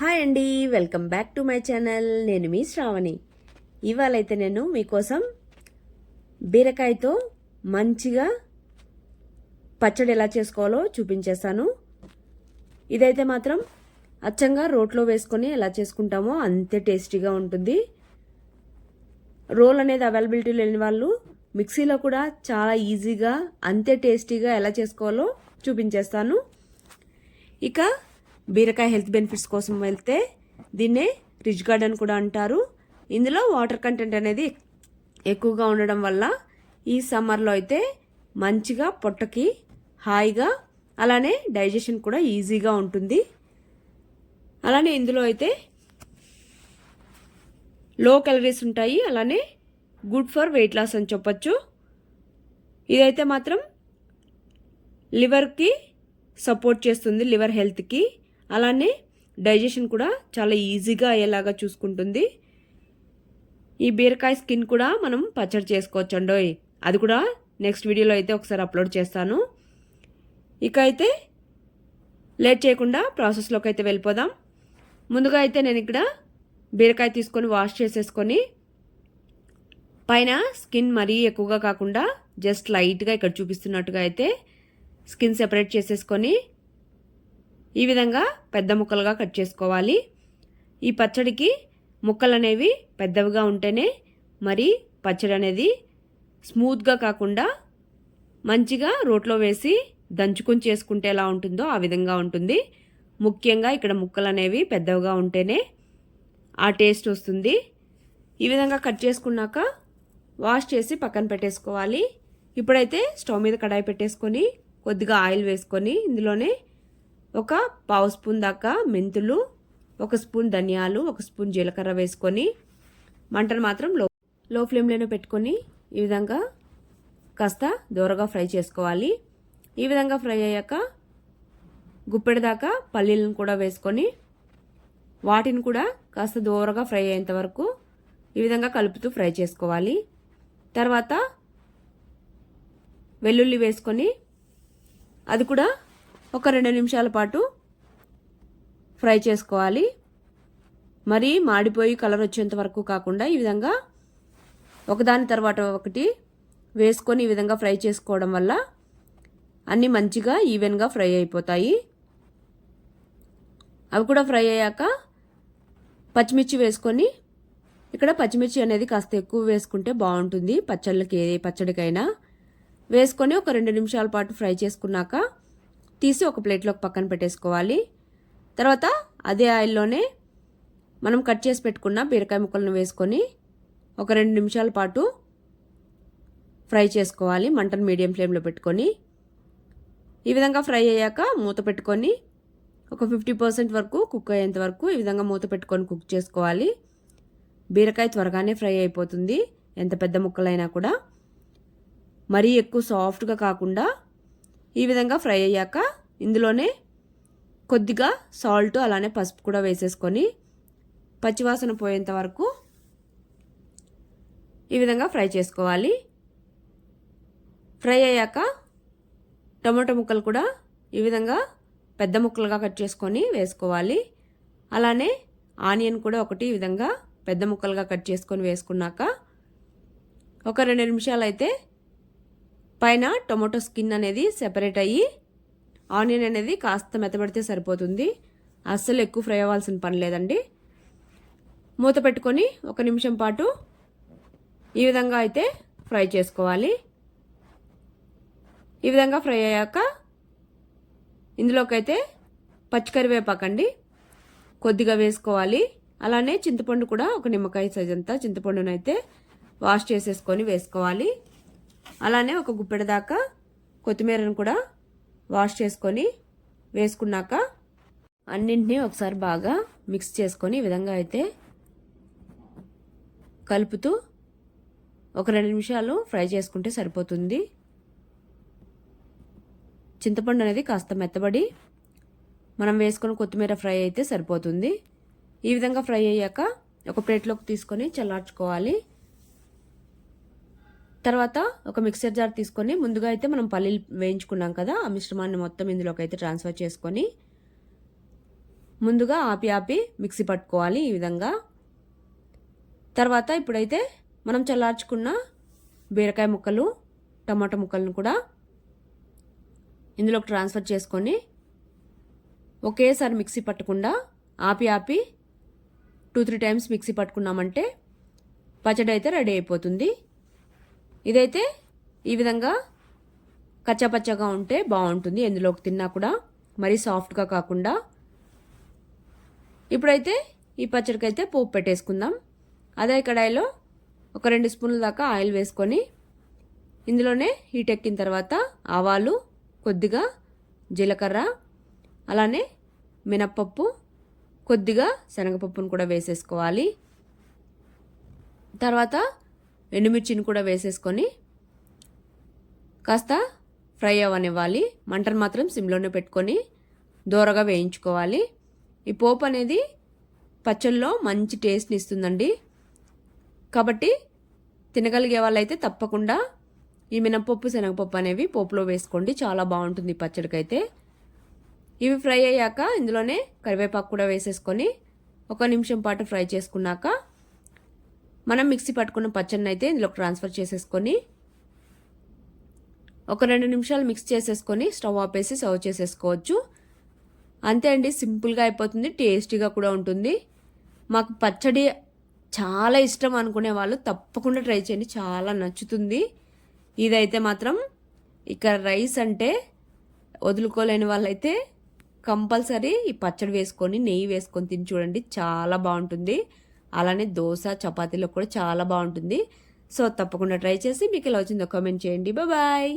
Hi అండి, welcome back to my channel. నేను మీ శ్రావణి. ఇవాళైతే నేను మీకోసం బీరకాయతో మంచిగా పచ్చడి ఎలా చేసుకోవాలో చూపించేస్తాను. ఇదైతే మాత్రం అచ్చంగా రోట్లో వేసుకొని ఎలా చేసుకుంటామో అంతే టేస్టీగా ఉంటుంది. రోల్ అనేది అవైలబిలిటీ లేని వాళ్ళు మిక్సీలో కూడా చాలా ఈజీగా అంతే టేస్టీగా ఎలా చేసుకోవాలో చూపించేస్తాను. ఇక బీరకాయ హెల్త్ బెనిఫిట్స్ కోసం వెళ్తే దీన్నే రిచ్ గార్డెన్ కూడా అంటారు. ఇందులో వాటర్ కంటెంట్ అనేది ఎక్కువగా ఉండడం వల్ల ఈ సమ్మర్లో అయితే మంచిగా పొట్టకి హాయిగా, అలానే డైజెషన్ కూడా ఈజీగా ఉంటుంది. అలానే ఇందులో అయితే లో క్యాలరీస్ ఉంటాయి, అలానే గుడ్ ఫర్ వెయిట్ లాస్ అని చెప్పొచ్చు. ఇదైతే మాత్రం లివర్కి సపోర్ట్ చేస్తుంది, లివర్ హెల్త్కి. అలానే డైజెషన్ కూడా చాలా ఈజీగా అయ్యేలాగా చూసుకుంటుంది. ఈ బీరకాయ స్కిన్ కూడా మనం పచ్చడి చేసుకోవచ్చు అండోయ్. అది కూడా నెక్స్ట్ వీడియోలో అయితే ఒకసారి అప్లోడ్ చేస్తాను. ఇక అయితే లేట్ చేయకుండా ప్రాసెస్లోకి అయితే వెళ్ళిపోదాం. ముందుగా అయితే నేను ఇక్కడ బీరకాయ తీసుకొని వాష్ చేసేసుకొని పైన స్కిన్ మరీ ఎక్కువగా కాకుండా జస్ట్ లైట్గా ఇక్కడ చూపిస్తున్నట్టుగా అయితే స్కిన్ సెపరేట్ చేసేసుకొని ఈ విధంగా పెద్ద ముక్కలుగా కట్ చేసుకోవాలి. ఈ పచ్చడికి ముక్కలు అనేవి పెద్దవిగా ఉంటేనే మరి పచ్చడి అనేది స్మూత్గా కాకుండా మంచిగా రోట్లో వేసి దంచుకొని చేసుకుంటే ఎలా ఉంటుందో ఆ విధంగా ఉంటుంది. ముఖ్యంగా ఇక్కడ ముక్కలు అనేవి పెద్దవిగా ఉంటేనే ఆ టేస్ట్ వస్తుంది. ఈ విధంగా కట్ చేసుకున్నాక వాష్ చేసి పక్కన పెట్టేసుకోవాలి. ఇప్పుడైతే స్టవ్ మీద కడాయి పెట్టేసుకొని కొద్దిగా ఆయిల్ వేసుకొని ఇందులోనే ఒక పావు స్పూన్ దాకా మెంతులు, ఒక స్పూన్ ధనియాలు, ఒక స్పూన్ జీలకర్ర వేసుకొని మంటను మాత్రం లో ఫ్లేమ్లోనే పెట్టుకొని ఈ విధంగా కాస్త దూరగా ఫ్రై చేసుకోవాలి. ఈ విధంగా ఫ్రై అయ్యాక గుప్పెడి దాకా పల్లీలను కూడా వేసుకొని వాటిని కూడా కాస్త దూరగా ఫ్రై అయ్యేంత వరకు ఈ విధంగా కలుపుతూ ఫ్రై చేసుకోవాలి. తర్వాత వెల్లుల్లి వేసుకొని అది కూడా ఒక 2 నిమిషాల పాటు ఫ్రై చేసుకోవాలి. మరీ మాడిపోయి కలర్ వచ్చేంత వరకు కాకుండా ఈ విధంగా ఒకదాని తర్వాత ఒకటి వేసుకొని ఈ విధంగా ఫ్రై చేసుకోవడం వల్ల అన్నీ మంచిగా ఈవెన్గా ఫ్రై అయిపోతాయి. అవి కూడా ఫ్రై అయ్యాక పచ్చిమిర్చి వేసుకొని, ఇక్కడ పచ్చిమిర్చి అనేది కాస్త ఎక్కువ వేసుకుంటే బాగుంటుంది పచ్చళ్ళకి, ఏ పచ్చడికైనా వేసుకొని ఒక 2 నిమిషాల పాటు ఫ్రై చేసుకున్నాక తీసి ఒక ప్లేట్లోకి పక్కన పెట్టేసుకోవాలి. తర్వాత అదే ఆయిల్లోనే మనం కట్ చేసి పెట్టుకున్న బీరకాయ ముక్కలను వేసుకొని ఒక 2 నిమిషాల పాటు ఫ్రై చేసుకోవాలి. మంటను మీడియం ఫ్లేమ్లో పెట్టుకొని ఈ విధంగా ఫ్రై అయ్యాక మూత పెట్టుకొని ఒక 50% వరకు కుక్ అయ్యేంత వరకు ఈ విధంగా మూత పెట్టుకొని కుక్ చేసుకోవాలి. బీరకాయ త్వరగానే ఫ్రై అయిపోతుంది, ఎంత పెద్ద ముక్కలైనా కూడా. మరీ ఎక్కువ సాఫ్ట్గా కాకుండా ఈ విధంగా ఫ్రై అయ్యాక ఇందులోనే కొద్దిగా సాల్ట్, అలానే పసుపు కూడా వేసేసుకొని పచ్చివాసన పోయేంత వరకు ఈ విధంగా ఫ్రై చేసుకోవాలి. ఫ్రై అయ్యాక టమాటో ముక్కలు కూడా ఈ విధంగా పెద్ద ముక్కలుగా కట్ చేసుకొని వేసుకోవాలి. అలానే ఆనియన్ కూడా ఒకటి ఈ విధంగా పెద్ద ముక్కలుగా కట్ చేసుకొని వేసుకున్నాక ఒక 2 నిమిషాలు అయితే పైన టొమాటో స్కిన్ అనేది సెపరేట్ అయ్యి ఆనియన్ అనేది కాస్త మెత్తబడితే సరిపోతుంది. అస్సలు ఎక్కువ ఫ్రై అవ్వాల్సిన పని లేదండి. మూత పెట్టుకొని 1 నిమిషం పాటు ఈ విధంగా అయితే ఫ్రై చేసుకోవాలి. ఈ విధంగా ఫ్రై అయ్యాక ఇందులోకి అయితే పచ్చికరివేపాకండి కొద్దిగా వేసుకోవాలి. అలానే చింతపండు కూడా ఒక నిమ్మకాయ సైజ్ అంతా చింతపండునైతే వాష్ చేసేసుకొని వేసుకోవాలి. అలానే ఒక గుప్పెడ దాకా కొత్తిమీరను కూడా వాష్ చేసుకొని వేసుకున్నాక అన్నింటినీ ఒకసారి బాగా మిక్స్ చేసుకొని ఈ విధంగా అయితే కలుపుతూ ఒక 2 నిమిషాలు ఫ్రై చేసుకుంటే సరిపోతుంది. చింతపండు అనేది కాస్త మెత్తబడి మనం వేసుకొని కొత్తిమీర ఫ్రై అయితే సరిపోతుంది. ఈ విధంగా ఫ్రై అయ్యాక ఒక ప్లేట్లోకి తీసుకొని చల్లార్చుకోవాలి. తర్వాత ఒక మిక్సర్ జార్ తీసుకొని ముందుగా అయితే మనం పల్లీలు వేయించుకున్నాం కదా, ఆ మిశ్రమాన్ని మొత్తం ఇందులోకి అయితే ట్రాన్స్ఫర్ చేసుకొని ముందుగా ఆపి మిక్సీ పట్టుకోవాలి ఈ విధంగా. తర్వాత ఇప్పుడైతే మనం చల్లార్చుకున్న బీరకాయ ముక్కలు, టమాటా ముక్కలను కూడా ఇందులోకి ట్రాన్స్ఫర్ చేసుకొని ఒకేసారి మిక్సీ పట్టకుండా ఆపి 2-3 టైమ్స్ మిక్సీ పట్టుకున్నామంటే పచ్చడి అయితే రెడీ అయిపోతుంది. ఇదైతే ఈ విధంగా కచ్చాపచ్చగా ఉంటే బాగుంటుంది, ఎందులోకి తిన్నా కూడా మరీ సాఫ్ట్గా కాకుండా. ఇప్పుడైతే ఈ పచ్చడికైతే పోపు పెట్టేసుకుందాం. అదే కడాయిలో ఒక 2 స్పూన్ల దాకా ఆయిల్ వేసుకొని ఇందులోనే హీట్ ఎక్కిన తర్వాత ఆవాలు, కొద్దిగా జీలకర్ర, అలానే మినప్పప్పు, కొద్దిగా శనగపప్పును కూడా వేసేసుకోవాలి. తర్వాత ఎండుమిర్చిని కూడా వేసేసుకొని కాస్త ఫ్రై అవ్వనివ్వాలి. మంటను మాత్రం సిమ్లోనే పెట్టుకొని దోరగా వేయించుకోవాలి. ఈ పోపు అనేది పచ్చళ్ళలో మంచి టేస్ట్ని ఇస్తుందండి. కాబట్టి తినగలిగే వాళ్ళైతే తప్పకుండా ఈ మినపప్పు, శనగపప్పు అనేవి పోపులో వేసుకోండి, చాలా బాగుంటుంది పచ్చడికైతే. ఇవి ఫ్రై అయ్యాక ఇందులోనే కరివేపాకు కూడా వేసేసుకొని 1 నిమిషం పాటు ఫ్రై చేసుకున్నాక మనం మిక్సీ పట్టుకున్న పచ్చడిని అయితే ఇందులోకి ట్రాన్స్ఫర్ చేసేసుకొని ఒక 2 నిమిషాలు మిక్స్ చేసేసుకొని స్టవ్ ఆపేసి సర్వ్ చేసేసుకోవచ్చు. అంతే అండి, సింపుల్గా అయిపోతుంది, టేస్టీగా కూడా ఉంటుంది. మాకు పచ్చడి చాలా ఇష్టం అనుకునే వాళ్ళు తప్పకుండా ట్రై చేయండి, చాలా నచ్చుతుంది. ఇదైతే మాత్రం ఇక రైస్ అంటే వదులుకోలేని వాళ్ళైతే కంపల్సరీ ఈ పచ్చడి వేసుకొని నెయ్యి వేసుకొని తిని చూడండి, చాలా బాగుంటుంది. అలానే దోశ, చపాతీలో కూడా చాలా బాగుంటుంది. సో తప్పకుండా ట్రై చేసి మీకు ఎలా వచ్చిందో కామెంట్ చేయండి. బాయ్.